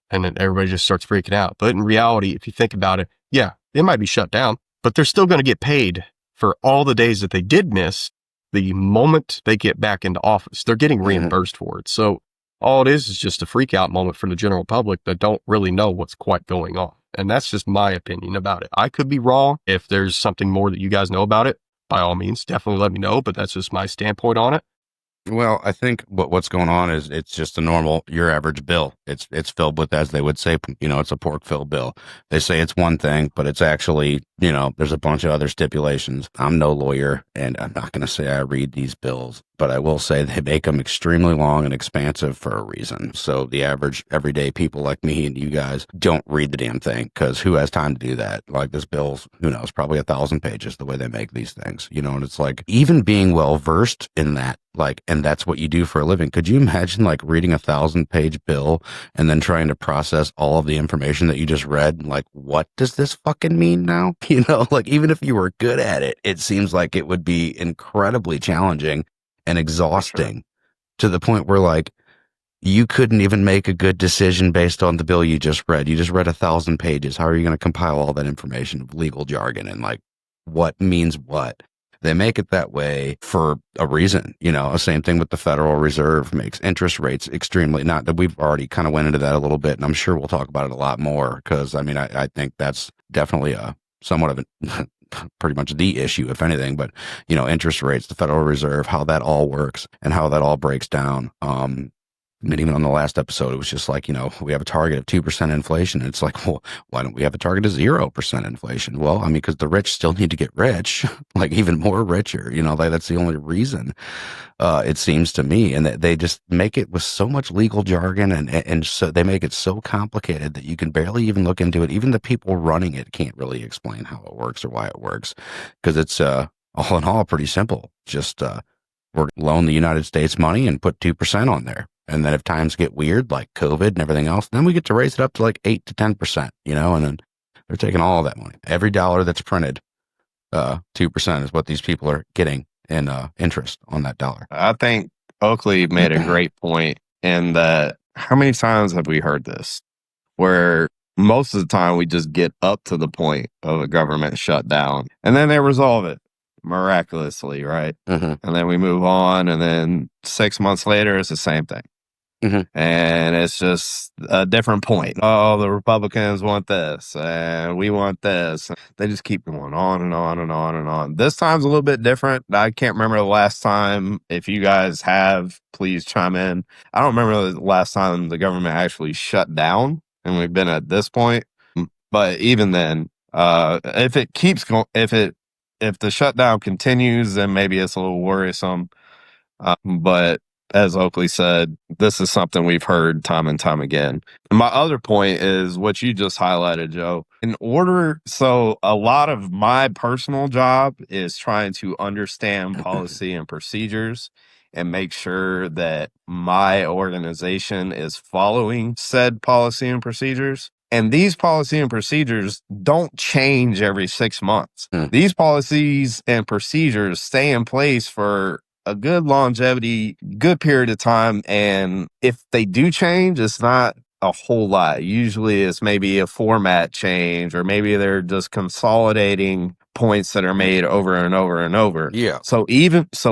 E: And then everybody just starts freaking out. But in reality, if you think about it, yeah, they might be shut down, but they're still going to get paid for all the days that they did miss the moment they get back into office. They're getting reimbursed for it. So all it is just a freak out moment for the general public that don't really know what's quite going on. And that's just my opinion about it. I could be wrong. If there's something more that you guys know about it, by all means, definitely let me know. But that's just my standpoint on it.
A: Well, I think what's going on is it's just your average bill. It's filled with, as they would say, it's a pork-filled bill. They say it's one thing, but it's actually, there's a bunch of other stipulations. I'm no lawyer, and I'm not going to say I read these bills, but I will say they make them extremely long and expansive for a reason. So the average everyday people like me and you guys don't read the damn thing, because who has time to do that? Like, this bill's, who knows, probably 1,000 pages the way they make these things, and it's like, even being well versed in that, and that's what you do for a living. Could you imagine reading a 1,000-page bill and then trying to process all of the information that you just read? Like, what does this fucking mean now? Even if you were good at it, it seems like it would be incredibly challenging and exhausting to the point where you couldn't even make a good decision based on the bill you just read. You just read 1,000 pages. How are you going to compile all that information of legal jargon and what means what? They make it that way for a reason. Same thing with the Federal Reserve makes interest rates extremely, not that we've already kind of went into that a little bit, and I'm sure we'll talk about it a lot more, because I think that's definitely somewhat of pretty much the issue, if anything. But interest rates, the Federal Reserve, how that all works and how that all breaks down. Even on the last episode, it was just we have a target of 2% inflation. It's like, well, why don't we have a target of 0% inflation? Well, because the rich still need to get rich, even more richer. That's the only reason, it seems to me. And they just make it with so much legal jargon, and so they make it so complicated that you can barely even look into it. Even the people running it can't really explain how it works or why it works, because it's all in all pretty simple. Just we're loan the United States money and put 2% on there. And then if times get weird, like COVID and everything else, then we get to raise it up to 8 to 10%, and then they're taking all of that money. Every dollar that's printed, 2% is what these people are getting in interest on that dollar.
B: I think Oakley made a great point in that how many times have we heard this? Where most of the time we just get up to the point of a government shutdown and then they resolve it miraculously, right?
A: Mm-hmm.
B: And then we move on, and then 6 months later, it's the same thing.
A: Mm-hmm.
B: And it's just a different point. Oh, the Republicans want this, and we want this. They just keep going on and on and on and on. This time's a little bit different. I can't remember the last time. If you guys have, please chime in. I don't remember the last time the government actually shut down, and we've been at this point. But even then, if it keeps going, if the shutdown continues, then maybe it's a little worrisome. But as Oakley said, this is something we've heard time and time again. And my other point is what you just highlighted, Joe. So a lot of my personal job is trying to understand policy and procedures and make sure that my organization is following said policy and procedures. And these policy and procedures don't change every 6 months. These policies and procedures stay in place for a good longevity, good period of time. And if they do change, it's not a whole lot. Usually it's maybe a format change, or maybe they're just consolidating points that are made over and over and over.
A: Yeah.
B: So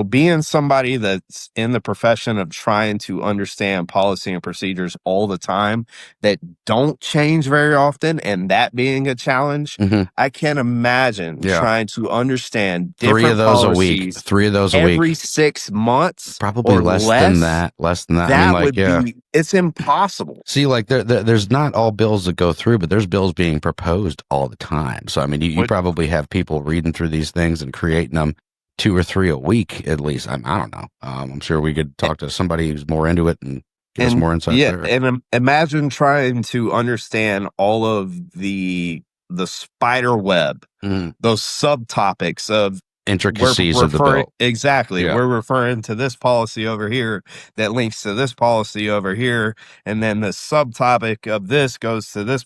B: being somebody that's in the profession of trying to understand policy and procedures all the time that don't change very often, and that being a challenge, I can't imagine trying to understand different
A: 3 of those
B: policies
A: a week. 3 of those a week.
B: every 6 months.
A: Probably
B: or
A: less than that. Less than that.
B: That
A: I mean, like,
B: would be, it's impossible.
A: See, like there's not all bills that go through, but there's bills being proposed all the time. So I mean, you probably have people reading through these things and creating them 2 or 3 a week at least. I don't know. I'm sure we could talk to somebody who's more into it and give us more insight.
B: Yeah, and imagine trying to understand all of the spider web, those subtopics of
A: intricacies of the bill.
B: Exactly. Yeah. We're referring to this policy over here that links to this policy over here. And then the subtopic of this goes to this.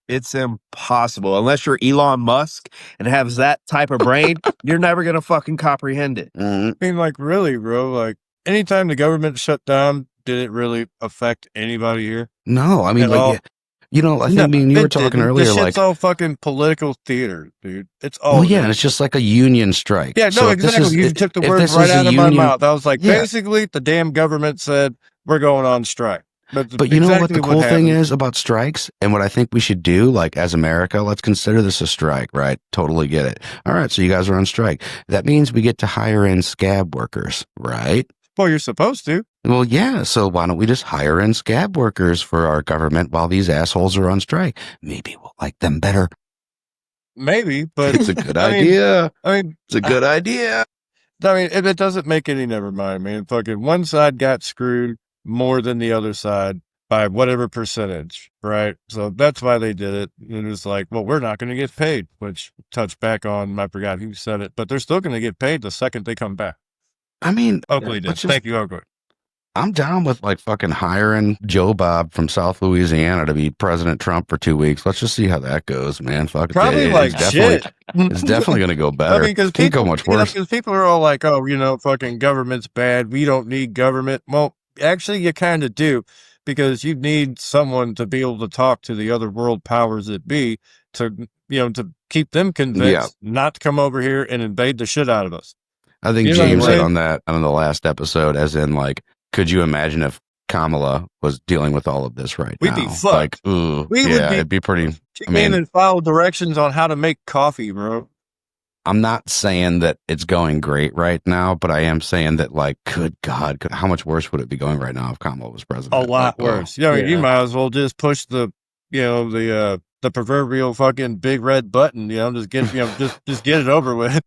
B: It's impossible. Unless you're Elon Musk and has that type of brain, you're never going to fucking comprehend it.
D: I mean, like, really, bro, like, anytime the government shut down, did it really affect anybody here?
A: No, I mean, like, you know, I think you were talking earlier,
D: this
A: like,
D: it's all fucking political theater, dude. It's all.
A: Well, yeah, and it's just like a union strike.
D: Yeah, no,
A: so
D: exactly. You took the words right out of my mouth. I was like, basically, the damn government said we're going on strike. But
A: you know what the cool thing is about strikes, and what I think we should do, like, as America, let's consider this a strike, right? Totally get it. All right, so you guys are on strike. That means we get to hire in scab workers, right?
D: Well, you're supposed to.
A: Well, yeah, so why don't we just hire in scab workers for our government while these assholes are on strike? Maybe we'll like them better.
D: Maybe, but
A: it's a good idea.
D: I mean,
A: it's a good idea.
D: I mean, it doesn't make any never mind, man. Fucking one side got screwed more than the other side by whatever percentage, right? So that's why they did it. It was like, well, we're not going to get paid, which touched back on, I forgot who said it, but they're still going to get paid the second they come back.
A: I mean,
D: Oakley did. Thank you, Oakley.
A: I'm down with, like, fucking hiring Joe Bob from South Louisiana to be President Trump for 2 weeks. Let's just see how that goes, man. Fuck it.
D: Probably
A: It's definitely going to go better.
D: I mean, because
A: can't go much worse.
D: Because people are all like, oh, you know, fucking government's bad. We don't need government. Well, actually, you kind of do, because you need someone to be able to talk to the other world powers that be to, you know, to keep them convinced not to come over here and invade the shit out of us.
A: I think James said on that on the last episode, as in, like, could you imagine if Kamala was dealing with all of this right now?
D: We'd be fucked.
A: Like, ooh, it'd be pretty.
D: I mean, and follow directions on how to make coffee, bro.
A: I'm not saying that it's going great right now, but I am saying that, like, good God, how much worse would it be going right now if Kamala was president?
D: A lot worse. You know, you might as well just push the proverbial fucking big red button. You know, just get just get it over with.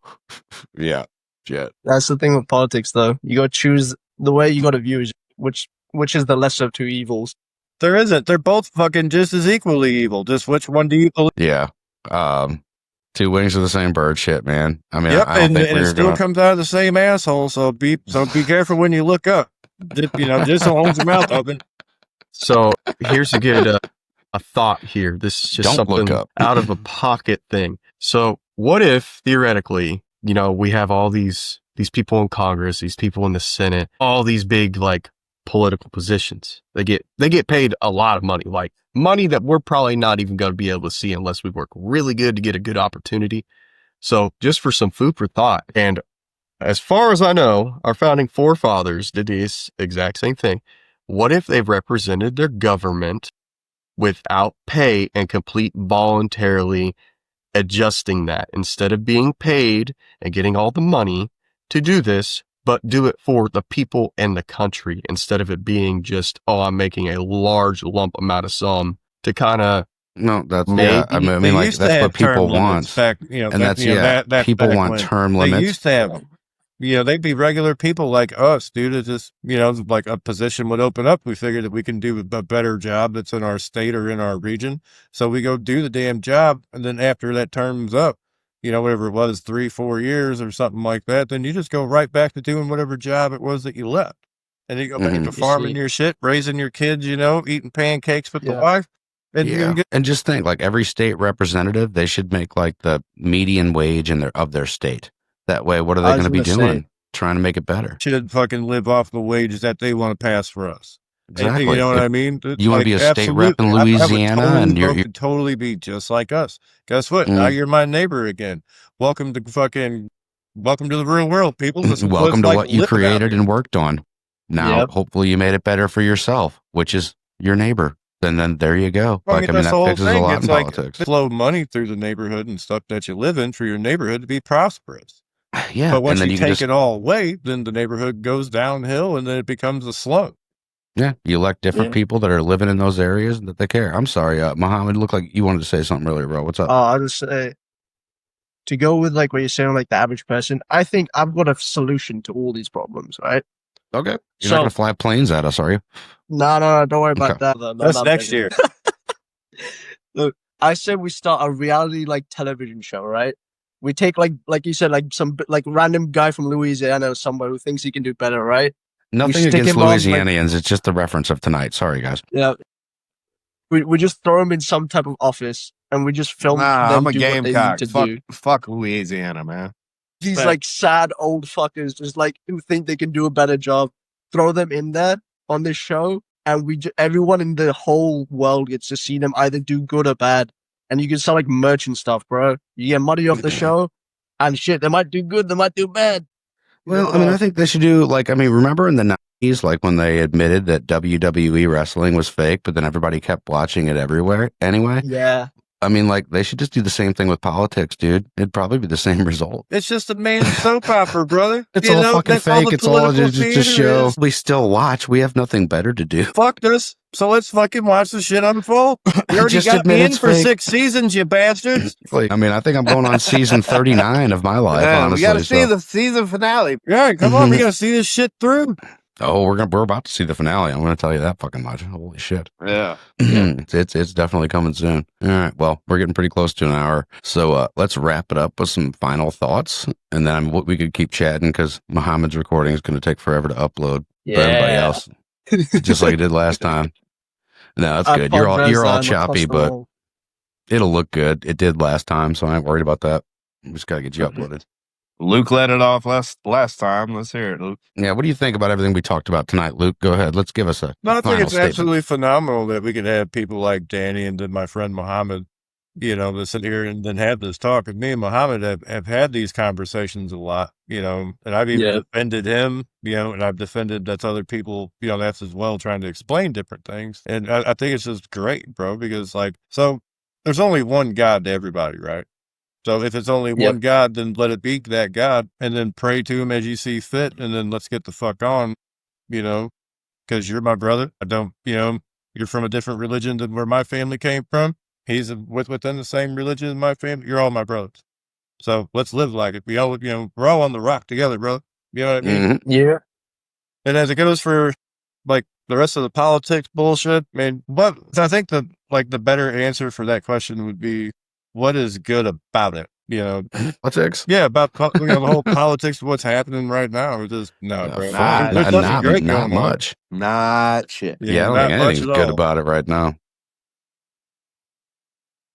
A: Yeah. Jet.
C: That's the thing with politics, though. You got to choose the way you got to view which is the lesser of two evils.
D: There isn't. They're both fucking just as equally evil. Just which one do you believe?
A: Yeah. 2 wings of the same bird shit, man. I mean,
D: yep,
A: I don't think
D: and it still comes out of the same asshole. So be careful when you look up. Just hold your mouth open.
E: So here's a good a thought here. This is just
A: don't
E: something
A: look up.
E: out of a pocket thing. So what if theoretically, we have all these people in Congress, these people in the Senate, all these big like political positions. They get paid a lot of money, like money that we're probably not even going to be able to see unless we work really good to get a good opportunity. So just for some food for thought, and as far as I know, our founding forefathers did this exact same thing. What if they represented their government without pay and complete voluntarily adjusting that instead of being paid and getting all the money to do this, but do it for the people and the country instead of it being just, I'm making a large lump amount of sum to kind of.
A: No, that's yeah. I mean like that's what people want.
D: Back,
A: and that's people want term limits.
D: They used to have them. They'd be regular people like us, dude. It's just, like a position would open up. We figured that we can do a better job that's in our state or in our region. So we go do the damn job. And then after that term's up, whatever it was, 3-4 years or something like that, then you just go right back to doing whatever job it was that you left. And you go back to farming your shit, raising your kids, eating pancakes with the wife.
A: And just think, like every state representative, they should make like the median wage of their state. That way, what are they going to be doing? Trying to make it better.
D: Should fucking live off the wages that they want to pass for us.
A: Exactly.
D: You know what I mean?
A: You want to be a state rep in Louisiana, and you
D: could totally be just like us. Guess what? Now you're my neighbor again. Welcome to the real world, people.
A: Welcome to what you created and worked on. Now, hopefully, you made it better for yourself, which is your neighbor. And then there you go.
D: Well, that fixes a lot in
A: politics.
D: Flow money through the neighborhood and stuff that you live in for your neighborhood to be prosperous.
A: Yeah,
D: but once you take it all away, then the neighborhood goes downhill and then it becomes a slum.
A: Yeah, you elect different people that are living in those areas that they care. I'm sorry, Muhammad, looked like you wanted to say something earlier, bro. What's up?
C: I'll just say, to go with like what you're saying, like the average person, I think I've got a solution to all these problems, right?
A: Okay. You're not going to fly planes at us, are you?
C: No, don't worry about that.
D: That's next year.
C: Look, I said we start a reality like television show, right? We take like you said, like some like random guy from Louisiana or somewhere who thinks he can do better, right?
A: Nothing against Louisianians. It's just the reference of tonight. Sorry, guys.
C: Yeah. We just throw him in some type of office and we just film them
B: I'm a
C: do
B: gamecock.
C: what they need to do.
B: Fuck Louisiana, man.
C: These like sad old fuckers just like who think they can do a better job. Throw them in there on this show, and everyone in the whole world gets to see them either do good or bad. And you can sell like merch and stuff, bro. You get money off the show, and shit, they might do good, they might do bad.
A: Well, I mean, I think they should do remember in the 90s, like when they admitted that WWE wrestling was fake, but then everybody kept watching it everywhere anyway?
C: Yeah.
A: I mean, like, they should just do the same thing with politics, dude. It'd probably be the same result.
D: It's just a main soap opera, brother.
A: It's all fucking fake. It's all just a show. We still watch. We have nothing better to do.
D: Fuck this. So let's fucking watch the shit unfold. You already got me in for 6 seasons, you bastards.
A: I mean, I think I'm going on season 39 of my life, honestly.
B: We got to see the season finale.
D: Yeah, come on. We got to see this shit through.
A: Oh, we're about to see the finale. I'm going to tell you that fucking much. Holy shit.
B: Yeah.
A: It's definitely coming soon. All right. Well, we're getting pretty close to an hour. So let's wrap it up with some final thoughts. And then we could keep chatting because Muhammad's recording is going to take forever to upload for everybody else. Just like it did last time. No, that's good. You're all choppy, but it'll look good. It did last time, so I ain't worried about that. We just got to get you uploaded.
B: Luke let it off last time. Let's hear it, Luke.
A: Yeah, what do you think about everything we talked about tonight, Luke? Go ahead. Let's give us a
D: I think it's
A: statement.
D: absolutely phenomenal that we could have people like Danny and then my friend Muhammad, that sit here and then have this talk. And me and Muhammad have had these conversations a lot, and I've even defended him, and I've defended that's other people, that's as well trying to explain different things. And I think it's just great, bro, because so there's only one God to everybody, right? So if it's only one God, then let it be that God, and then pray to him as you see fit, and then let's get the fuck on, because you're my brother. I don't, you're from a different religion than where my family came from. He's within the same religion as my family. You're all my brothers. So let's live like it. We all, we're all on the rock together, brother. You know what I mean?
C: Mm-hmm. Yeah.
D: And as it goes for like the rest of the politics bullshit, I think the better answer for that question would be, what is good about it?
A: Politics?
D: Yeah, about the whole politics of what's happening right now. It's just bro.
A: Not much.
B: Not shit.
A: Yeah, I don't think anything's good about it right now.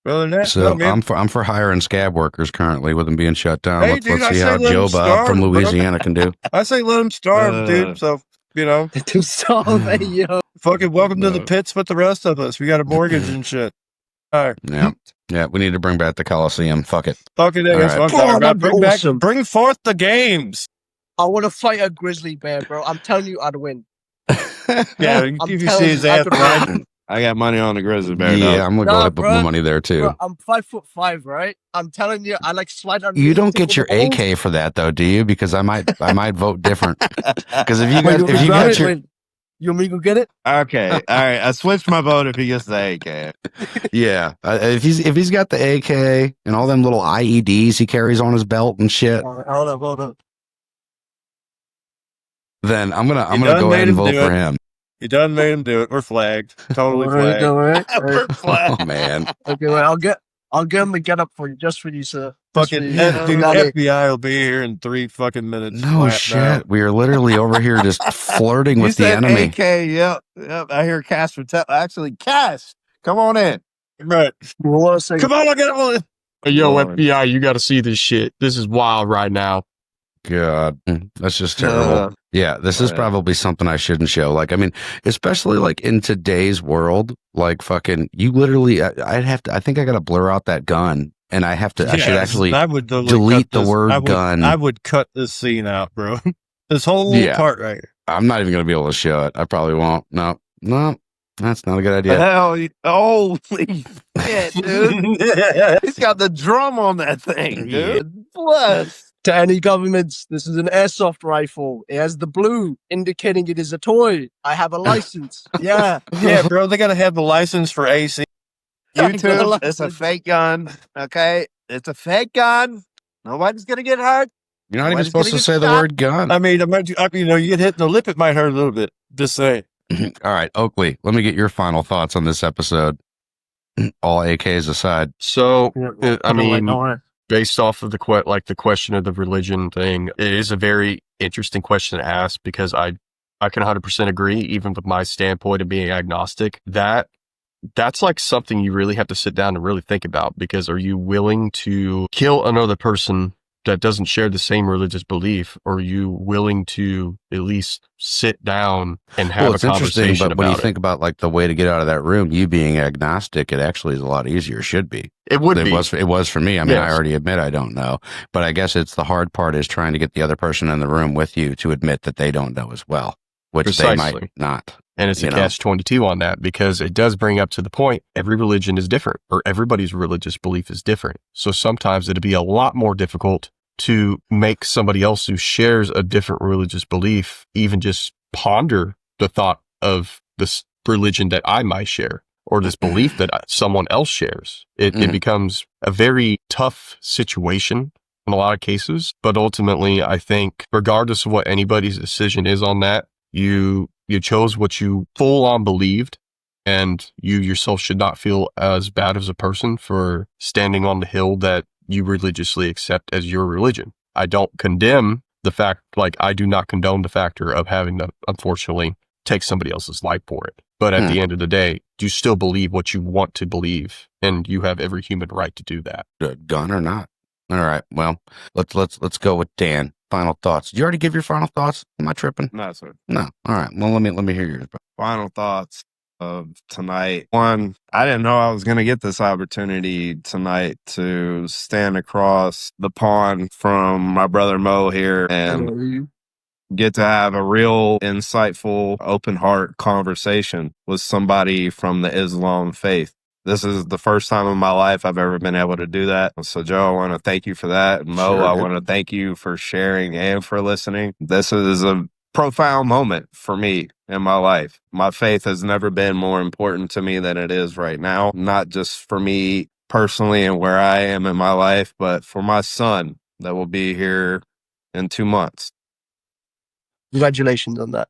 D: Well, that's
A: So I'm for hiring scab workers currently with them being shut down.
D: Hey,
A: let's
D: dude, I
A: see
D: say
A: how
D: let 'em
A: Joe Bob from
D: starve, bro.
A: Louisiana can do.
D: I say let them starve, dude. So, you know,
C: To solve it, yo.
D: fucking welcome to the pits with the rest of us. We got a mortgage and shit. All right.
A: Yeah, we need to bring back the Coliseum. Fuck it.
D: Fucking that's what I'm talking about. Bring forth the games.
C: I want to fight a grizzly bear, bro. I'm telling you, I'd win.
B: Yeah,
C: I'm
B: if you
C: telling
B: see his
C: you, I
B: ass
C: could
B: riding, I got money on the grizzly bear.
A: Yeah, I'm gonna go ahead and put my money there too.
C: Bro, I'm 5'5", right? I'm telling you, I like slide on.
A: You don't get your AK for that though, do you? Because I might vote different. Because if you got your,
C: you want me to go get it?
B: Okay, all right. I switched my vote if he gets the AK.
A: Yeah, if he's got the AK and all them little IEDs he carries on his belt and shit.
C: Hold on.
A: Then I'm gonna go ahead and vote for him.
D: You done made him do it. We're flagged. Totally flagged.
B: We're flagged.
A: Oh man.
C: Okay, well, I'll get him to get up for you, just for you, sir.
D: Fucking dude, FBI will be here in 3 fucking minutes.
A: No shit. We are literally over here just flirting with the enemy.
B: AK, yep. I hear Cass actually, Cass, come on in.
D: Right.
C: Come
D: on, I'll get on.
E: Yo, FBI, you got to see this shit. This is wild right now.
A: God, that's just terrible. Yeah, this is probably something I shouldn't show. Like, I mean, especially like in today's world, like fucking, you literally, I think I got to blur out that gun, and I should actually delete the word gun.
D: I would cut this scene out, bro. This whole part right here.
A: I'm not even going to be able to show it. I probably won't. No, that's not a good idea.
B: Holy shit, dude. He's got the drum on that thing, dude. Bless.
C: To any governments, this is an airsoft rifle. It has the blue, indicating it is a toy. I have a license. Yeah,
D: bro. They gotta have the license for AC.
B: YouTube, it's a fake gun. Okay, it's a fake gun. Nobody's gonna get hurt.
A: You're not even supposed to say the word gun.
D: I mean, you get hit in the lip, it might hurt a little bit. Just say.
A: All right, Oakley, let me get your final thoughts on this episode. All AKs aside.
E: So, I mean, based off of the question of the religion thing, it is a very interesting question to ask, because I can 100% agree, even with my standpoint of being agnostic, that's like something you really have to sit down and really think about, because are you willing to kill another person that doesn't share the same religious belief, or are you willing to at least sit down and have a conversation about it?
A: But when you think about like the way to get out of that room, you being agnostic, it actually is a lot easier. Should be.
E: It would be.
A: It was for me. I mean, I already admit I don't know, but I guess it's the hard part is trying to get the other person in the room with you to admit that they don't know as well, which they might not.
E: And it's a catch-22 on that, because it does bring up to the point, every religion is different, or everybody's religious belief is different. So sometimes it'd be a lot more difficult to make somebody else who shares a different religious belief even just ponder the thought of this religion that I might share, or this belief that someone else shares. It becomes a very tough situation in a lot of cases. But ultimately, I think regardless of what anybody's decision is on that, you chose what you full on believed, and you yourself should not feel as bad as a person for standing on the hill that you religiously accept as your religion. I don't condemn the fact, like I do not condone the factor of having to, unfortunately, take somebody else's life for it. But at the end of the day, you still believe what you want to believe, and you have every human right to do that.
A: Gun or not. All right. Well, let's go with Dan. Final thoughts. Did you already give your final thoughts? Am I tripping?
B: No, sir.
A: No. All right. Well, let me hear yours.
B: Final thoughts of tonight. One, I didn't know I was going to get this opportunity tonight to stand across the pond from my brother Mo here and get to have a real insightful, open heart conversation with somebody from the Islam faith. This is the first time in my life I've ever been able to do that. So, Joe, I want to thank you for that. And Mo, I want to thank you for sharing and for listening. This is a profound moment for me in my life. My faith has never been more important to me than it is right now, not just for me personally and where I am in my life, but for my son that will be here in 2 months.
C: Congratulations on that.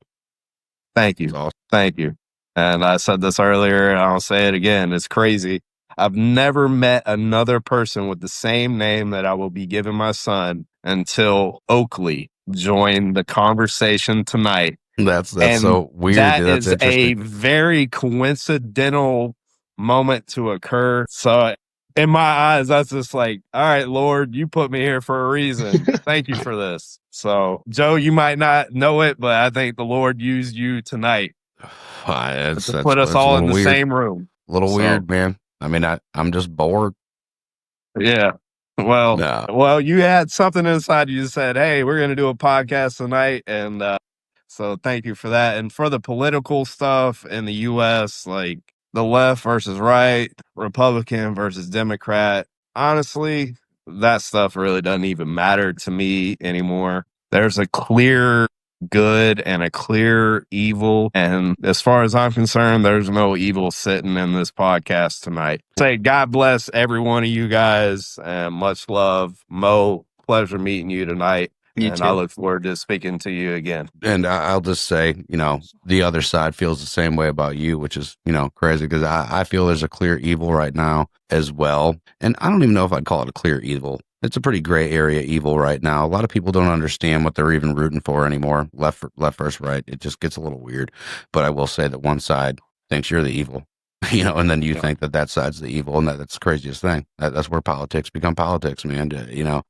B: Thank you. Thank you. And I said this earlier, and I'll say it again. It's crazy. I've never met another person with the same name that I will be giving my son until Oakley joined the conversation tonight.
A: That's so weird.
B: That is a very coincidental moment to occur. So in my eyes, that's just like, all right, Lord, you put me here for a reason. Thank you for this. So, Joe, you might not know it, but I think the Lord used you tonight to put us all in the same room.
A: A little weird, man. I mean, I'm just bored.
B: Yeah. Well, you had something inside you that said, hey, we're going to do a podcast tonight. And so thank you for that. And for the political stuff in the U.S., like the left versus right, Republican versus Democrat, honestly, that stuff really doesn't even matter to me anymore. There's a clear good and a clear evil. And as far as I'm concerned, there's no evil sitting in this podcast tonight. Say God bless every one of you guys and much love. Mo, pleasure meeting you tonight.
C: You
B: and
C: too.
B: I look forward to speaking to you again.
A: And I'll just say, you know, the other side feels the same way about you, which is, you know, crazy because I feel there's a clear evil right now as well. And I don't even know if I'd call it a clear evil. It's a pretty gray area evil right now. A lot of people don't understand what they're even rooting for anymore. Left versus right. It just gets a little weird. But I will say that one side thinks you're the evil, you know, and then you think that side's the evil. And that's the craziest thing. That's where politics become politics, man. You know.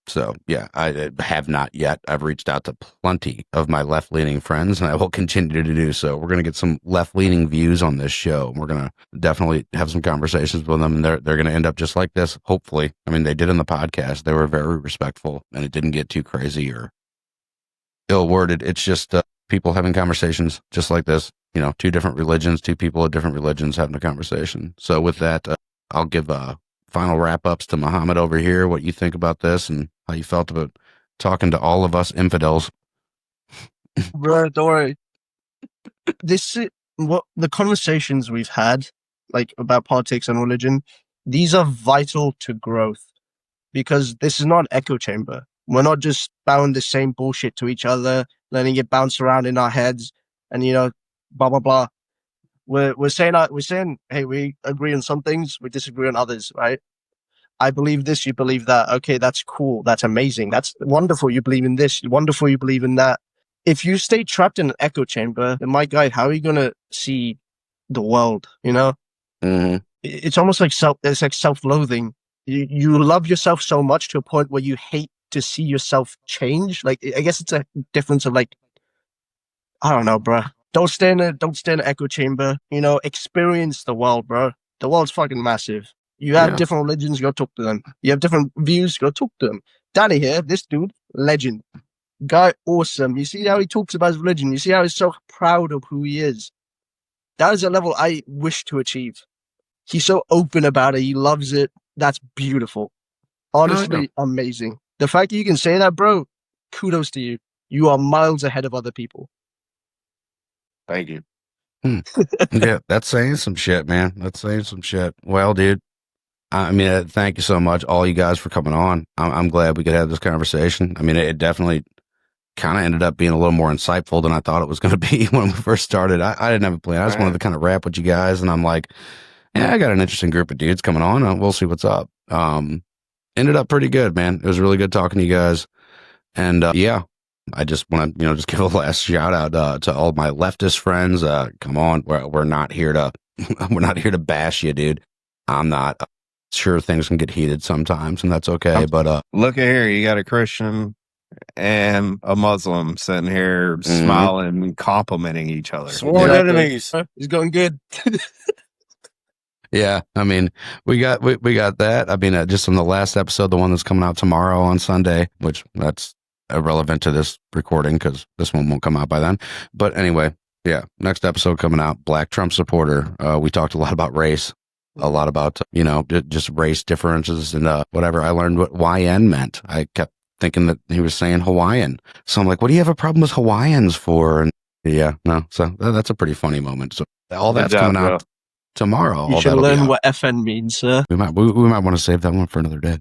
A: So, yeah, I have not yet. I've reached out to plenty of my left-leaning friends, and I will continue to do so. We're going to get some left-leaning views on this show. We're going to definitely have some conversations with them, and they're going to end up just like this, hopefully. I mean, they did in the podcast. They were very respectful, and it didn't get too crazy or ill-worded. It's just people having conversations just like this. You know, two different religions, two people of different religions having a conversation. So with that, I'll give final wrap-ups to Muhammad over here, what you think about this and how you felt about talking to all of us infidels.
C: Bro, don't worry. This is what the conversations we've had, like about politics and religion, these are vital to growth because this is not an echo chamber. We're not just spouting the same bullshit to each other, letting it bounce around in our heads and, you know, blah, blah, blah. We're saying, hey, we agree on some things, we disagree on others, right? I believe this, you believe that. Okay, that's cool. That's amazing. That's wonderful. You believe in this. Wonderful. You believe in that. If you stay trapped in an echo chamber, then my guy, how are you gonna see the world? You know, It's almost like self-loathing. You love yourself so much to a point where you hate to see yourself change. Like, I guess it's a difference of like, I don't know, bro. Don't stay in an echo chamber. You know, experience the world, bro. The world's fucking massive. You have different religions, go talk to them. You have different views, go talk to them. Danny here, this dude, legend. Guy, awesome. You see how he talks about his religion. You see how he's so proud of who he is. That is a level I wish to achieve. He's so open about it. He loves it. That's beautiful. Honestly, amazing. The fact that you can say that, bro, kudos to you. You are miles ahead of other people.
B: Thank you.
A: Yeah, that's saying some shit, man. That's saying some shit. Well, dude, I mean, thank you so much, all you guys, for coming on. I'm glad we could have this conversation. I mean, it definitely kind of ended up being a little more insightful than I thought it was going to be when we first started. I didn't have a plan. I just wanted to kind of rap with you guys, and I'm like, yeah, I got an interesting group of dudes coming on. We'll see what's up. Ended up pretty good, man. It was really good talking to you guys. And yeah, I just want to, just give a last shout out to all my leftist friends. Come on, we're not here to we're not here to bash you, dude. I'm not. Sure, things can get heated sometimes, and that's okay. But
B: look at here, you got a Christian and a Muslim sitting here smiling and complimenting each other.
D: Sworn enemies.
C: It's going good.
A: Yeah, I mean, we got that. I mean, just from the last episode, the one that's coming out tomorrow on Sunday, which that's irrelevant to this recording because this one won't come out by then. But anyway, yeah, next episode coming out, Black Trump supporter. We talked a lot about race, a lot about, just race differences and whatever. I learned what YN meant. I kept thinking that he was saying Hawaiian. So I'm like, what do you have a problem with Hawaiians for? And yeah, no. So that's a pretty funny moment. So all that's coming out tomorrow.
C: You should learn what FN means, sir.
A: We might want to save that one for another day.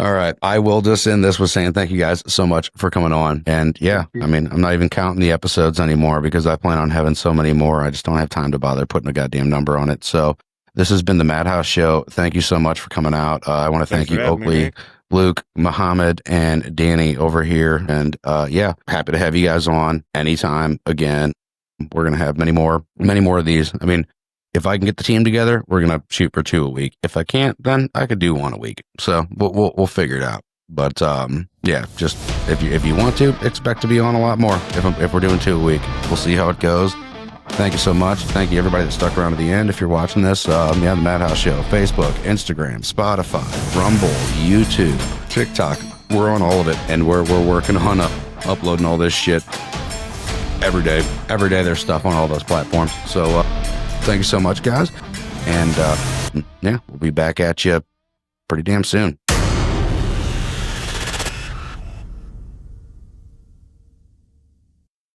A: All right. I will just end this with saying thank you guys so much for coming on. And yeah, I mean, I'm not even counting the episodes anymore because I plan on having so many more. I just don't have time to bother putting a goddamn number on it. So this has been the Madhouse Show. Thank you so much for coming out. I want to thank you, Oakley, Luke, Muhammad, and Danny over here. And yeah, happy to have you guys on anytime again. We're going to have many more of these. I mean, if I can get the team together, we're gonna shoot for 2 a week. If I can't, then I could do 1 a week. So we'll figure it out. But yeah, just if you want to, expect to be on a lot more. If we're doing 2 a week, we'll see how it goes. Thank you so much. Thank you everybody that stuck around to the end. If you're watching this, the Madhouse Show, Facebook, Instagram, Spotify, Rumble, YouTube, TikTok. We're on all of it, and we're working on uploading all this shit every day. Every day there's stuff on all those platforms. So thank you so much, guys. And yeah, we'll be back at you pretty damn soon.